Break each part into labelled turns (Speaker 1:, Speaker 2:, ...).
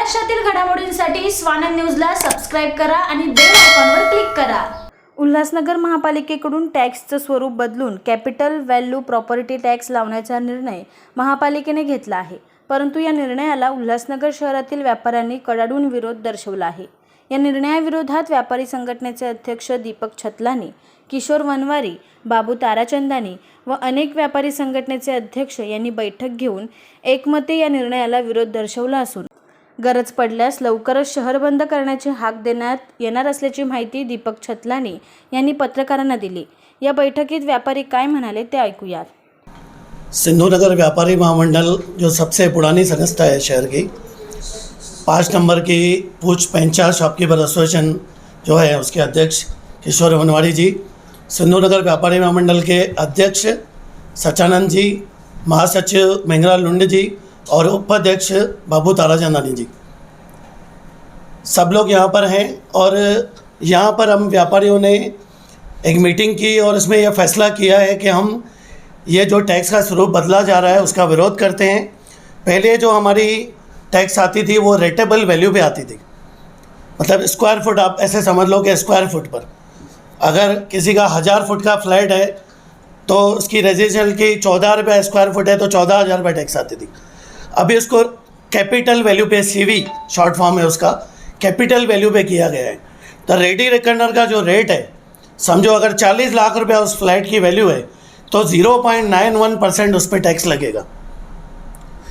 Speaker 1: महाराष्ट्रातील घडामोडींसाठी स्वानंद न्यूजला सबस्क्राइब करा आणि बेल आयकॉनवर क्लिक करा।
Speaker 2: उल्हासनगर महापालिकेकडून टॅक्सचं स्वरूप बदलून कॅपिटल व्हॅल्यू प्रॉपर्टी टॅक्स लावण्याचा निर्णय महापालिकेने घेतला आहे, परंतु या निर्णयाला उल्हासनगर शहरातील व्यापाऱ्यांनी कडाडून विरोध दर्शवला आहे। या निर्णयाविरोधात व्यापारी संघटनेचे अध्यक्ष दीपक छतलानी, किशोर वनवारी, बाबू ताराचंदानी व अनेक व्यापारी संघटनेचे अध्यक्ष यांनी बैठक घेऊन एकमते या निर्णयाला विरोध दर्शवला असून गरज पडल्यास लवकरच शहर बंद करण्याची हाक देण्यात येणार असल्याची माहिती दीपक छतलानी यांनी पत्रकारांना दिली। या बैठकीत व्यापारी काय म्हणाले ते ऐकूयात।
Speaker 3: सिंधु नगर व्यापारी महामंडल जो सबसे पुरानी संस्था है शहर की, 5 नंबर की पूछ पंचायत शॉपकीपर एसोसिएशन जो है उसके अध्यक्ष किशोर वनवारी जी, सिंधु नगर व्यापारी महामंडल के अध्यक्ष सचानंद जी, महासचिव मेंगरा लुंड जी और उपाध्यक्ष बाबू ताराचंदानी जी, सब लोग यहाँ पर हैं। और यहाँ पर हम व्यापारियों ने एक मीटिंग की और इसमें यह फैसला किया है कि हम ये जो टैक्स का स्वरूप बदला जा रहा है उसका विरोध करते हैं। पहले जो हमारी टैक्स आती थी वो रेटेबल वैल्यू पे आती थी, मतलब स्क्वायर फुट, आप ऐसे समझ लो कि स्क्वायर फुट पर अगर किसी का 1000 फुट का फ्लैट है तो उसकी रेजिडेंशियल की 14 रुपये स्क्वायर फुट है तो 14,000 रुपये टैक्स आती थी। अभी उसको कैपिटल वैल्यू पे, सीवी शॉर्ट फॉर्म है उसका, कैपिटल वैल्यू पे किया गया है। तो रेडी रिकनर का जो रेट है, समझो अगर 40 लाख रुपया उस फ्लैट की वैल्यू है तो 0.91% उस पर टैक्स लगेगा।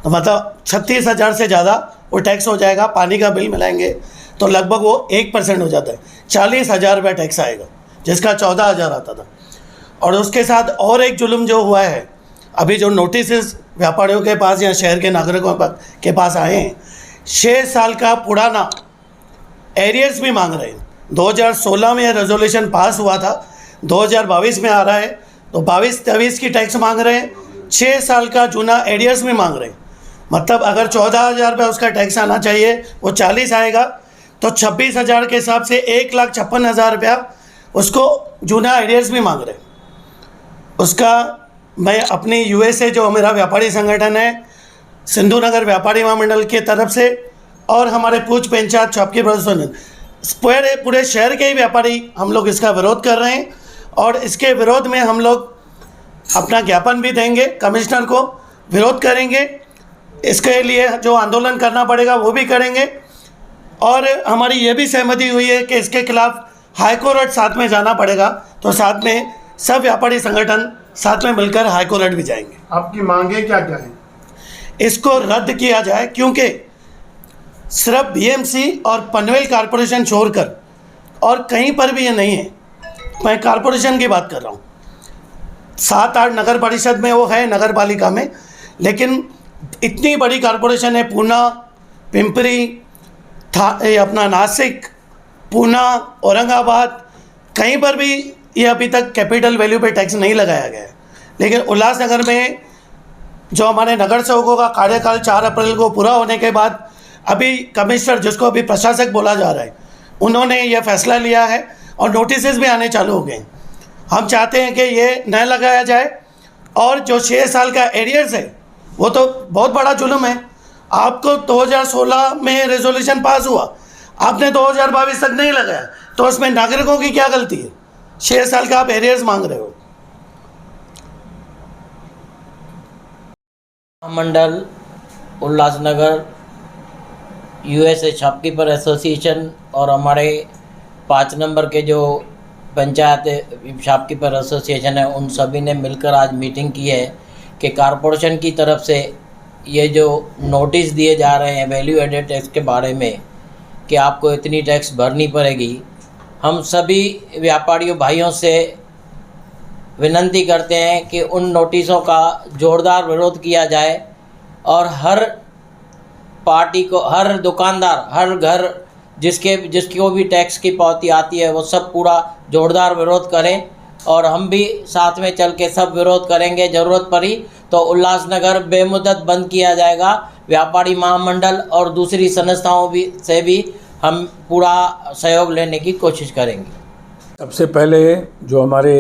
Speaker 3: तो मतलब 36,000 से ज़्यादा वो टैक्स हो जाएगा। पानी का बिल मिलाएंगे तो लगभग वो 1% हो जाता है, 40,000 रुपया टैक्स आएगा जिसका 14,000 आता था। और उसके साथ और एक जुल्म जो हुआ है, अभी जो नोटिस व्यापारियों के पास या शहर के नागरिकों के पास आए हैं, 6 साल का पुराना एरियर्स भी मांग रहे हैं। 2016 में यह रेजोल्यूशन पास हुआ था, 2022 में आ रहा है तो 22-23 की टैक्स मांग रहे हैं, 6 साल का जूना एरियर्स भी मांग रहे हैं। मतलब अगर 14,000 रुपये उसका टैक्स आना चाहिए वो 40 आएगा, तो 26,000 के हिसाब से 1,56,000 रुपया उसको जूना एरियर्स भी मांग रहे हैं। उसका मैं अपनी यूएसए जो मेरा व्यापारी संगठन है सिंधु नगर व्यापारी महामंडल की तरफ से और हमारे पूछ पंचायत शॉपकीपर पूरे शहर के ही व्यापारी हम लोग इसका विरोध कर रहे हैं। और इसके विरोध में हम लोग अपना ज्ञापन भी देंगे, कमिश्नर को विरोध करेंगे। इसके लिए जो आंदोलन करना पड़ेगा वो भी करेंगे। और हमारी ये भी सहमति हुई है कि इसके खिलाफ हाईकोर्ट साथ में जाना पड़ेगा, तो साथ में सब व्यापारी संगठन साथ में मिलकर हाईकोर्ट भी जाएंगे।
Speaker 4: आपकी मांगे क्या क्या हैं?
Speaker 3: इसको रद्द किया जाए, क्योंकि सिर्फ बीएमसी और पनवेल कॉरपोरेशन छोड़कर और कहीं पर भी ये नहीं है। मैं कॉरपोरेशन की बात कर रहा हूँ, 7-8 नगर परिषद में वो है, नगर पालिका में, लेकिन इतनी बड़ी कॉरपोरेशन है, पूना, पिंपरी, अपना नासिक, पूना, औरंगाबाद, कहीं पर भी ये अभी तक कैपिटल वैल्यू पे टैक्स नहीं लगाया गया है। लेकिन उल्लासनगर में जो हमारे नगर सेवकों का कार्यकाल 4 अप्रैल को पूरा होने के बाद अभी कमिश्नर, जिसको अभी प्रशासक बोला जा रहा है, उन्होंने ये फैसला लिया है और नोटिस भी आने चालू हो गए हैं। हम चाहते हैं कि ये न लगाया जाए। और जो 6 साल का एरियर्स है वो तो बहुत बड़ा जुल्म है। आपको 2016 में रेजोल्यूशन पास हुआ, आपने 2022 तक नहीं लगाया, तो उसमें नागरिकों की क्या गलती है? 6 साल का आप एरियर्स मांग रहे हो।
Speaker 5: मंडल उल्लासनगर यूएसए शॉपकीपर एसोसिएशन और हमारे 5 नंबर के जो पंचायत शॉपकीपर एसोसिएशन है, उन सभी ने मिलकर आज मीटिंग की है कि कॉरपोरेशन की तरफ से ये जो नोटिस दिए जा रहे हैं वैल्यू एडेड टैक्स के बारे में कि आपको इतनी टैक्स भरनी पड़ेगी, हम सभी व्यापारियों भाइयों से विनती करते हैं कि उन नोटिसों का जोरदार विरोध किया जाए और हर पार्टी को, हर दुकानदार, हर घर जिसको भी टैक्स की पावती आती है वो सब पूरा जोरदार विरोध करें। और हम भी साथ में चल के सब विरोध करेंगे। ज़रूरत पड़ी तो उल्लासनगर बेमुद्दत बंद किया जाएगा। व्यापारी महामंडल और दूसरी संस्थाओं से भी हम पूरा सहयोग लेने की कोशिश करेंगे।
Speaker 6: सबसे पहले जो हमारे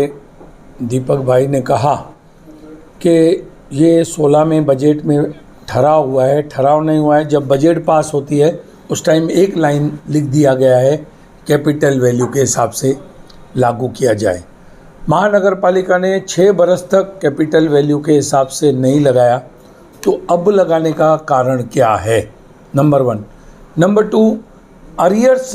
Speaker 6: दीपक भाई ने कहा कि ये 16 में बजट में ठहराव हुआ है, ठहराव नहीं हुआ है। जब बजट पास होती है उस टाइम एक लाइन लिख दिया गया है कैपिटल वैल्यू के हिसाब से लागू किया जाए। महानगर पालिका ने 6 बरस तक कैपिटल वैल्यू के हिसाब से नहीं लगाया, तो अब लगाने का कारण क्या है? नंबर 1। नंबर 2, अरियर्स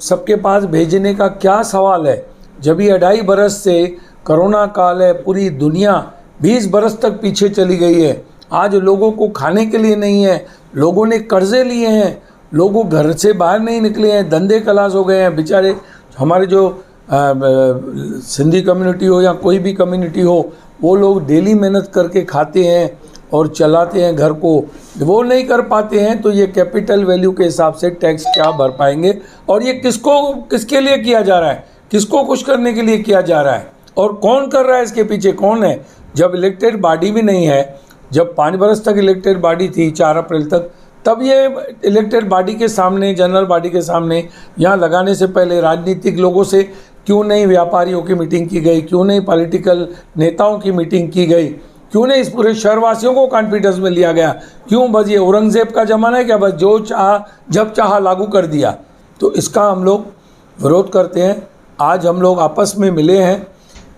Speaker 6: सबके पास भेजने का क्या सवाल है? जब ये 2.5 बरस से कोरोना काल है, पूरी दुनिया 20 बरस तक पीछे चली गई है। आज लोगों को खाने के लिए नहीं है, लोगों ने कर्जे लिए हैं, लोगों घर से बाहर नहीं निकले हैं, धंधे खलास हो गए हैं। बेचारे हमारे जो सिंधी कम्युनिटी हो या कोई भी कम्युनिटी हो, वो लोग डेली मेहनत करके खाते हैं और चलाते हैं घर को, वो नहीं कर पाते हैं। तो ये कैपिटल वैल्यू के हिसाब से टैक्स क्या भर पाएंगे? और ये किसके लिए किया जा रहा है? किसको खुश करने के लिए किया जा रहा है? और कौन कर रहा है? इसके पीछे कौन है? जब इलेक्टेड बॉडी भी नहीं है, जब 5 बरस तक इलेक्टेड बॉडी थी 4 अप्रैल तक, तब ये इलेक्टेड बॉडी के सामने, जनरल बॉडी के सामने, यहाँ लगाने से पहले राजनीतिक लोगों से क्यों नहीं व्यापारियों की मीटिंग की गई? क्यों नहीं पॉलिटिकल नेताओं की मीटिंग की गई? क्यों नहीं इस पूरे शहरवासियों को कॉन्फिडेंस में लिया गया? क्यों बस ये औरंगजेब का ज़माना है क्या? बस जो चाह जब चाहा लागू कर दिया। तो इसका हम लोग विरोध करते हैं। आज हम लोग आपस में मिले हैं,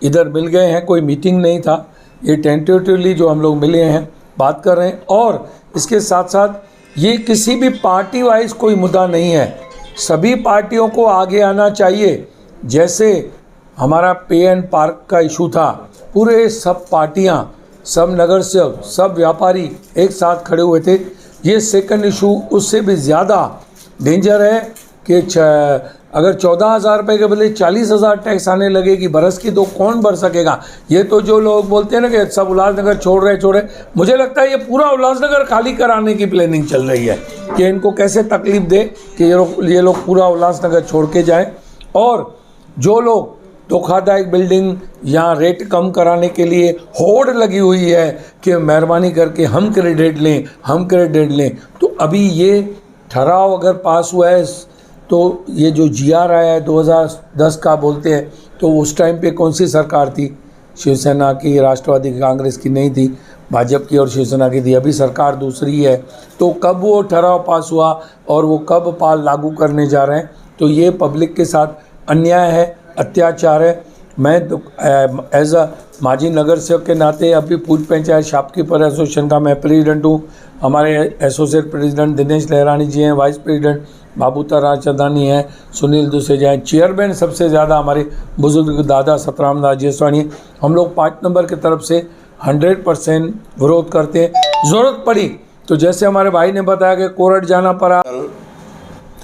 Speaker 6: इधर मिल गए हैं, कोई मीटिंग नहीं था, ये टेंटेटिवली जो हम लोग मिले हैं बात कर रहे हैं। और इसके साथ साथ ये किसी भी पार्टी वाइज कोई मुद्दा नहीं है, सभी पार्टियों को आगे आना चाहिए। जैसे हमारा पे एंड पार्क का इशू था, पूरे सब पार्टियां, सब नगर सेवक, सब व्यापारी एक साथ खड़े हुए थे। ये सेकंड इशू उससे भी ज़्यादा डेंजर है कि अगर 14,000 रुपये के बदले 40,000 टैक्स आने लगेगी बरस की, तो कौन भर सकेगा? ये तो जो लोग बोलते हैं ना कि सब उल्लासनगर छोड़ रहे, मुझे लगता है ये पूरा उल्लासनगर खाली कराने की प्लानिंग चल रही है कि इनको कैसे तकलीफ दे कि ये लोग पूरा उल्लासनगर छोड़ के जाएं। और जो लोग धोखादायक बिल्डिंग या रेट कम कराने के लिए होड़ लगी हुई है कि मेहरबानी करके हम क्रेडिट लें, तो अभी ये ठहराव अगर पास हुआ है, तो ये जो GR आया है 2010 का बोलते हैं, तो उस टाइम पे कौन सी सरकार थी? शिवसेना की, राष्ट्रवादी की, कांग्रेस की नहीं थी, भाजपा की और शिवसेना की थी। अभी सरकार दूसरी है, तो कब वो ठहराव पास हुआ और वो कब लागू करने जा रहे हैं? तो ये पब्लिक के साथ अन्याय है, अत्याचार है। मैं एज अ माजी नगर सेवक के नाते अभी पूज पंचायत शॉपकीपर एसोसिएशन का मैं प्रेसिडेंट हूँ। हमारे एसोसिएट प्रेसिडेंट दिनेश लहरानी जी हैं, वाइस प्रेसिडेंट बाबूता राजचंदानी हैं, सुनील दुसेजा हैं, चेयरमैन सबसे ज़्यादा हमारे बुजुर्ग दादा सतराम दास जेसवानी। हम लोग 5 नंबर की तरफ से 100% विरोध करते हैं। ज़रूरत पड़ी तो जैसे हमारे भाई ने बताया कि कोर्ट जाना पड़ा।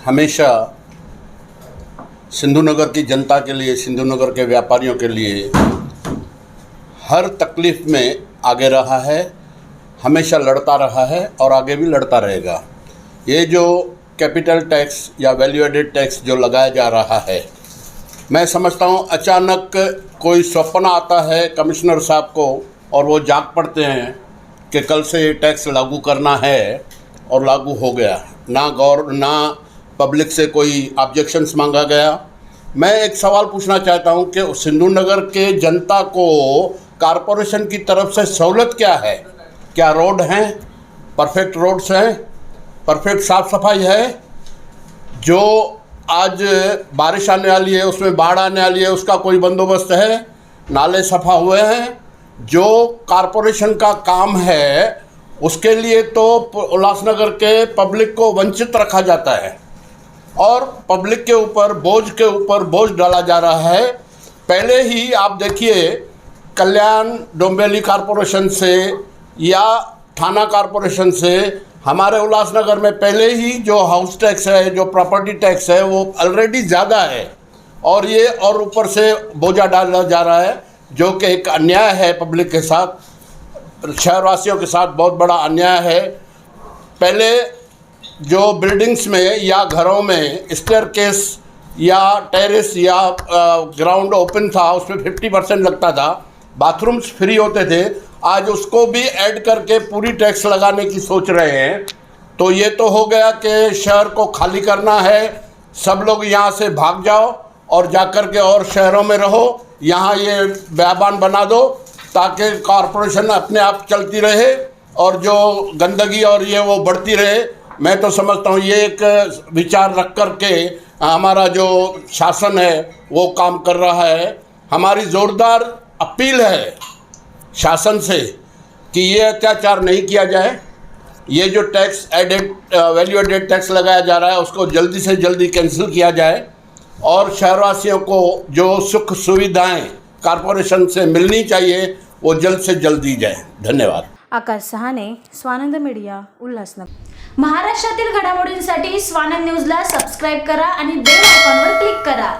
Speaker 7: हमेशा सिंधु नगर की जनता के लिए, सिंधु नगर के व्यापारियों के लिए हर तकलीफ़ में आगे रहा है, हमेशा लड़ता रहा है और आगे भी लड़ता रहेगा। ये जो कैपिटल टैक्स या वैल्यू एडेड टैक्स जो लगाया जा रहा है, मैं समझता हूँ अचानक कोई सपना आता है कमिश्नर साहब को और वो जाग पड़ते हैं कि कल से ये टैक्स लागू करना है और लागू हो गया। ना पब्लिक से कोई ऑब्जेक्शंस मांगा गया। मैं एक सवाल पूछना चाहता हूं कि सिंधु नगर के जनता को कॉरपोरेशन की तरफ से सहूलत क्या है? क्या रोड हैं, परफेक्ट रोड्स हैं, परफेक्ट साफ़ सफाई है? जो आज बारिश आने वाली है, उसमें बाढ़ आने वाली है, उसका कोई बंदोबस्त है? नाले सफा हुए हैं? जो कॉरपोरेशन का काम है उसके लिए तो उल्लासनगर के पब्लिक को वंचित रखा जाता है और पब्लिक के ऊपर बोझ डाला जा रहा है। पहले ही आप देखिए, कल्याण डोंबिवली कॉरपोरेशन से या थाना कॉरपोरेशन से हमारे उल्लासनगर में पहले ही जो हाउस टैक्स है, जो प्रॉपर्टी टैक्स है, वो ऑलरेडी ज़्यादा है और ये और ऊपर से बोझा डाला जा रहा है, जो कि एक अन्याय है पब्लिक के साथ, शहरवासियों के साथ बहुत बड़ा अन्याय है। पहले जो बिल्डिंग्स में या घरों में स्टेयरकेस या टेरेस या ग्राउंड ओपन था, उसमें 50% लगता था, बाथरूम्स फ्री होते थे, आज उसको भी ऐड करके पूरी टैक्स लगाने की सोच रहे हैं। तो ये तो हो गया कि शहर को खाली करना है, सब लोग यहाँ से भाग जाओ और जाकर के और शहरों में रहो, यहाँ ये बयाबान बना दो ताकि कॉरपोरेशन अपने आप चलती रहे और जो गंदगी और ये वो बढ़ती रहे मैं तो समझता हूँ ये एक विचार रख कर के हमारा जो शासन है वो काम कर रहा है। हमारी ज़ोरदार अपील है शासन से कि ये अत्याचार नहीं किया जाए। ये जो टैक्स वैल्यू एडेड टैक्स लगाया जा रहा है उसको जल्दी से जल्दी कैंसिल किया जाए और शहरवासियों को जो सुख सुविधाएं कॉरपोरेशन से मिलनी चाहिए वो जल्द से जल्द दी जाए। धन्यवाद।
Speaker 2: आकाश सहाने, स्वानंद मीडिया, उल्हासनगर।
Speaker 1: महाराष्ट्रातील घडामोडींसाठी स्वानंद न्यूजला सबस्क्राईब करा आणि बेल आयकॉनवर क्लिक करा.